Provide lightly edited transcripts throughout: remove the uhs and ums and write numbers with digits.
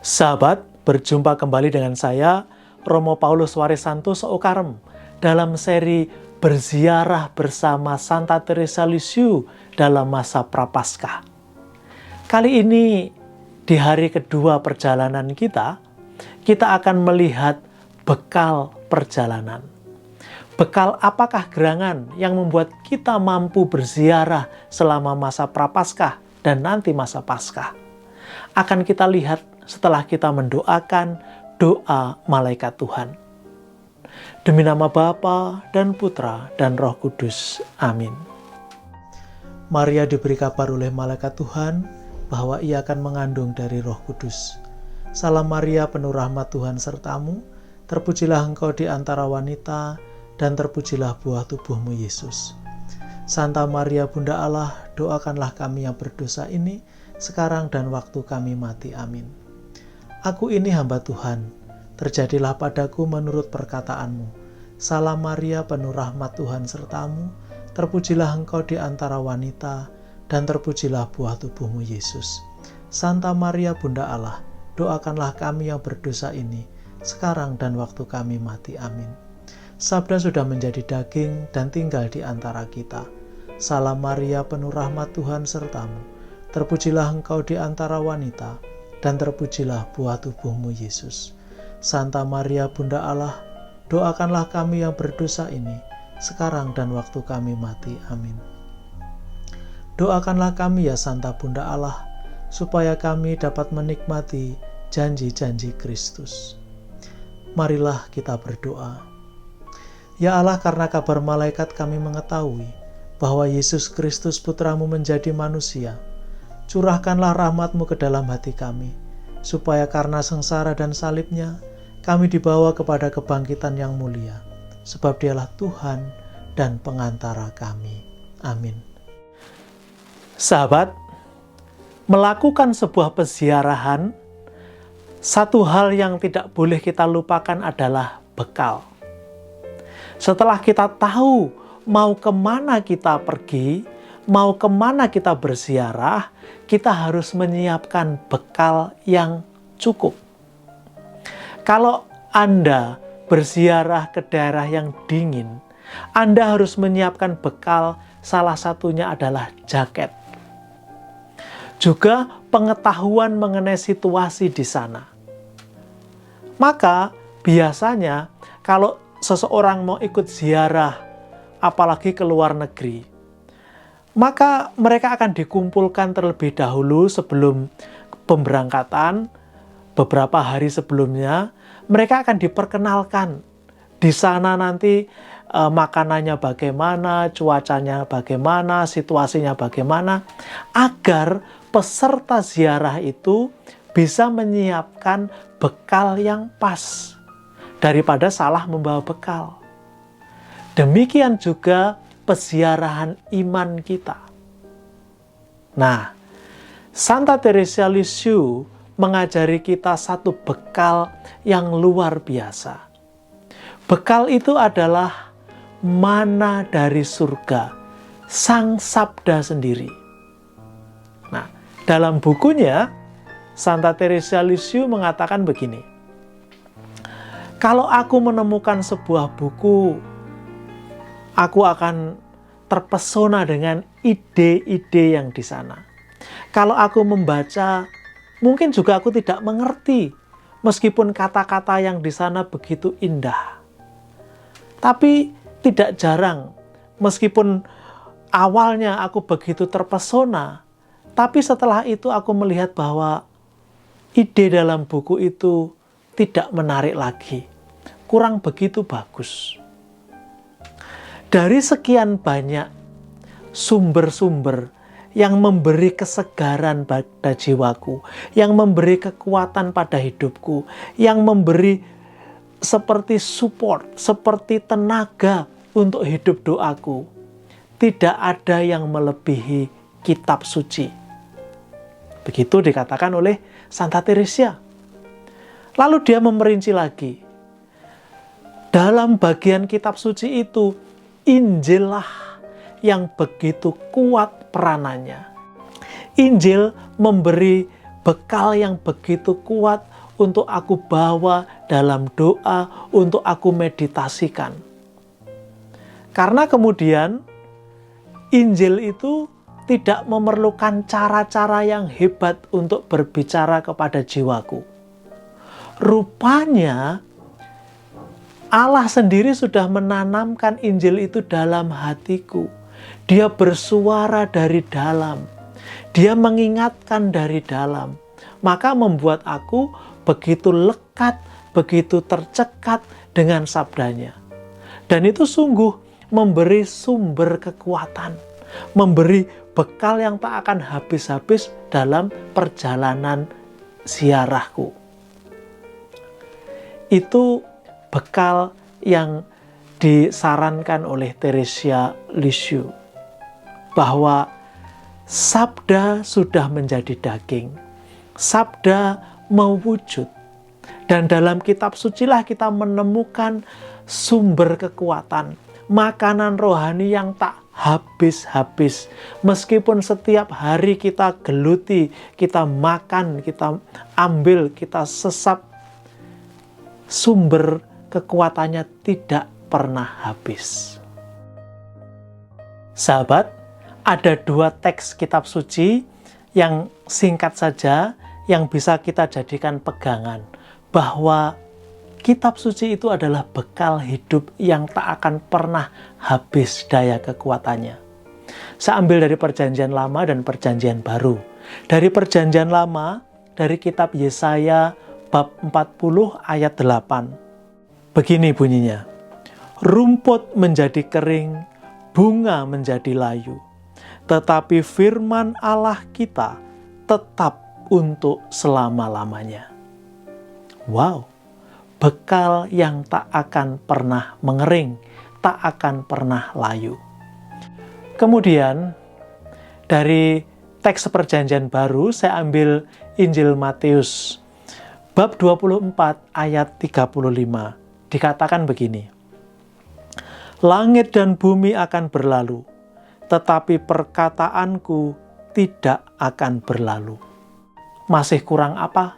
Sahabat, berjumpa kembali dengan saya, Romo Paulus Warisanto Seukarem, dalam seri Berziarah bersama Santa Teresa Lisieux dalam masa Prapaskah. Kali ini, di hari kedua perjalanan kita akan melihat bekal perjalanan. Bekal apakah gerangan yang membuat kita mampu berziarah selama masa Prapaskah dan nanti masa Paskah? Akan kita lihat setelah kita mendoakan doa malaikat Tuhan. Demi nama Bapa dan Putra dan Roh Kudus. Amin. Maria diberi kabar oleh malaikat Tuhan bahwa ia akan mengandung dari Roh Kudus. Salam Maria, penuh rahmat Tuhan sertamu, terpujilah engkau di antara wanita, dan terpujilah buah tubuhmu Yesus. Santa Maria Bunda Allah, doakanlah kami yang berdosa ini, sekarang dan waktu kami mati. Amin. Aku ini hamba Tuhan, terjadilah padaku menurut perkataanmu. Salam Maria, penuh rahmat Tuhan sertamu, terpujilah engkau di antara wanita, dan terpujilah buah tubuhmu Yesus. Santa Maria Bunda Allah, doakanlah kami yang berdosa ini, sekarang dan waktu kami mati. Amin. Sabda sudah menjadi daging dan tinggal di antara kita. Salam Maria, penuh rahmat Tuhan sertamu, terpujilah engkau di antara wanita, dan terpujilah buah tubuhmu Yesus. Santa Maria Bunda Allah, doakanlah kami yang berdosa ini, sekarang dan waktu kami mati. Amin. Doakanlah kami ya Santa Bunda Allah, supaya kami dapat menikmati janji-janji Kristus. Marilah kita berdoa. Ya Allah, karena kabar malaikat kami mengetahui bahwa Yesus Kristus Putramu menjadi manusia, curahkanlah rahmat-Mu ke dalam hati kami, supaya karena sengsara dan salibnya, kami dibawa kepada kebangkitan yang mulia, sebab Dialah Tuhan dan pengantara kami. Amin. Sahabat, melakukan sebuah peziarahan, satu hal yang tidak boleh kita lupakan adalah bekal. Setelah kita tahu mau kemana kita pergi, mau kemana kita berziarah, kita harus menyiapkan bekal yang cukup. Kalau Anda berziarah ke daerah yang dingin, Anda harus menyiapkan bekal, salah satunya adalah jaket. Juga pengetahuan mengenai situasi di sana. Maka biasanya kalau seseorang mau ikut ziarah, apalagi ke luar negeri, maka mereka akan dikumpulkan terlebih dahulu sebelum pemberangkatan. Beberapa hari sebelumnya, mereka akan diperkenalkan. Di sana nanti makanannya bagaimana, cuacanya bagaimana, situasinya bagaimana, agar peserta ziarah itu bisa menyiapkan bekal yang pas, daripada salah membawa bekal. Demikian juga peziarahan iman kita. Nah, Santa Teresa Lisieux mengajari kita satu bekal yang luar biasa. Bekal itu adalah mana dari surga, Sang Sabda sendiri. Nah, dalam bukunya, Santa Teresa Lisieux mengatakan begini, kalau aku menemukan sebuah buku, aku akan terpesona dengan ide-ide yang di sana. Kalau aku membaca, mungkin juga aku tidak mengerti, meskipun kata-kata yang di sana begitu indah. Tapi tidak jarang, meskipun awalnya aku begitu terpesona, tapi setelah itu aku melihat bahwa ide dalam buku itu tidak menarik lagi, kurang begitu bagus. Dari sekian banyak sumber-sumber yang memberi kesegaran pada jiwaku, yang memberi kekuatan pada hidupku, yang memberi seperti support, seperti tenaga untuk hidup doaku, tidak ada yang melebihi kitab suci. Begitu dikatakan oleh Santa Teresa. Lalu dia memerinci lagi. Dalam bagian kitab suci itu, Injil lah yang begitu kuat peranannya. Injil memberi bekal yang begitu kuat untuk aku bawa dalam doa, untuk aku meditasikan. Karena kemudian Injil itu tidak memerlukan cara-cara yang hebat untuk berbicara kepada jiwaku. Rupanya Allah sendiri sudah menanamkan Injil itu dalam hatiku. Dia bersuara dari dalam. Dia mengingatkan dari dalam. Maka membuat aku begitu lekat, begitu tercekat dengan sabdanya. Dan itu sungguh memberi sumber kekuatan, memberi bekal yang tak akan habis-habis dalam perjalanan ziarahku. Itu bekal yang disarankan oleh Theresia Lisieux, bahwa sabda sudah menjadi daging, sabda mewujud, dan dalam kitab sucilah kita menemukan sumber kekuatan, makanan rohani yang tak habis-habis. Meskipun setiap hari kita geluti, kita makan, kita ambil, kita sesap, sumber kekuatannya tidak pernah habis. Sahabat, ada 2 teks kitab suci yang singkat saja yang bisa kita jadikan pegangan bahwa kitab suci itu adalah bekal hidup yang tak akan pernah habis daya kekuatannya. Saya ambil dari Perjanjian Lama dan Perjanjian Baru. Dari Perjanjian Lama, dari kitab Yesaya bab 40 ayat 8. Begini bunyinya. Rumput menjadi kering, bunga menjadi layu, tetapi firman Allah kita tetap untuk selama-lamanya. Wow, bekal yang tak akan pernah mengering, tak akan pernah layu. Kemudian, dari teks Perjanjian Baru, saya ambil Injil Matius, bab 24 ayat 35. Dikatakan begini, langit dan bumi akan berlalu, tetapi perkataanku tidak akan berlalu. Masih kurang apa?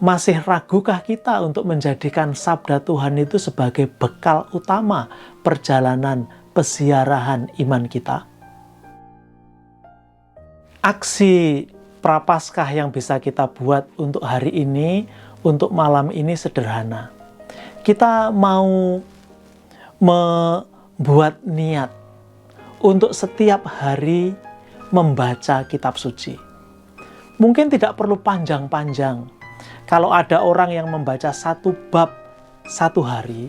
Masih ragukah kita untuk menjadikan sabda Tuhan itu sebagai bekal utama perjalanan peziarahan iman kita? Aksi prapaskah yang bisa kita buat untuk hari ini, untuk malam ini sederhana. Kita mau membuat niat untuk setiap hari membaca kitab suci. Mungkin tidak perlu panjang-panjang. Kalau ada orang yang membaca 1 bab 1 hari,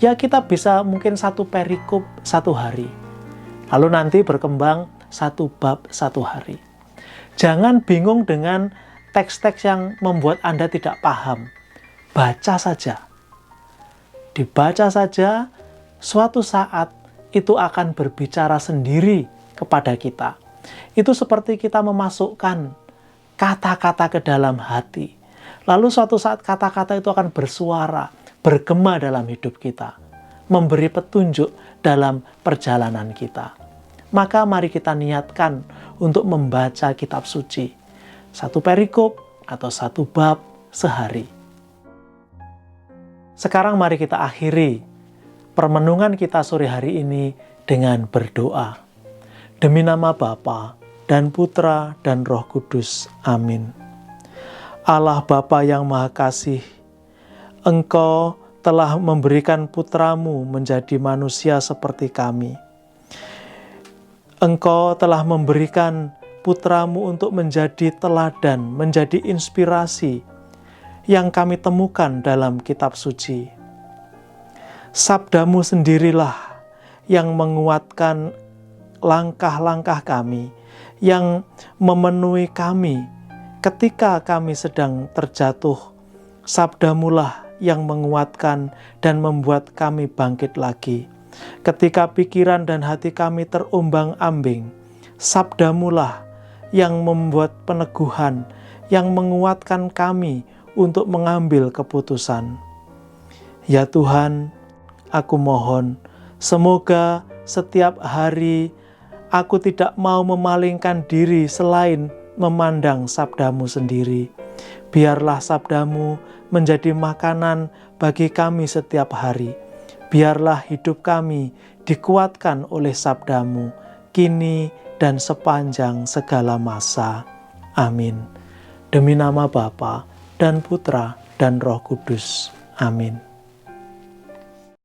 ya kita bisa mungkin 1 perikop 1 hari. Lalu nanti berkembang 1 bab 1 hari. Jangan bingung dengan teks-teks yang membuat Anda tidak paham. Baca saja. Dibaca saja, suatu saat itu akan berbicara sendiri kepada kita. Itu seperti kita memasukkan kata-kata ke dalam hati. Lalu suatu saat kata-kata itu akan bersuara, bergema dalam hidup kita, memberi petunjuk dalam perjalanan kita. Maka mari kita niatkan untuk membaca kitab suci, 1 perikop atau 1 bab sehari. Sekarang mari kita akhiri permenungan kita sore hari ini dengan berdoa. Demi nama Bapa dan Putra dan Roh Kudus. Amin. Allah Bapa yang Maha Kasih, Engkau telah memberikan putramu menjadi manusia seperti kami. Engkau telah memberikan putramu untuk menjadi teladan, menjadi inspirasi yang kami temukan dalam kitab suci. Sabdamu sendirilah yang menguatkan langkah-langkah kami, yang memenuhi kami ketika kami sedang terjatuh. Sabdamulah yang menguatkan dan membuat kami bangkit lagi. Ketika pikiran dan hati kami terombang-ambing, sabdamulah yang membuat peneguhan, yang menguatkan kami untuk mengambil keputusan. Ya Tuhan, aku mohon, semoga setiap hari aku tidak mau memalingkan diri selain memandang sabda-Mu sendiri. Biarlah sabda-Mu menjadi makanan bagi kami setiap hari. Biarlah hidup kami dikuatkan oleh sabda-Mu, kini dan sepanjang segala masa. Amin. Demi nama Bapa dan Putra dan Roh Kudus. Amin.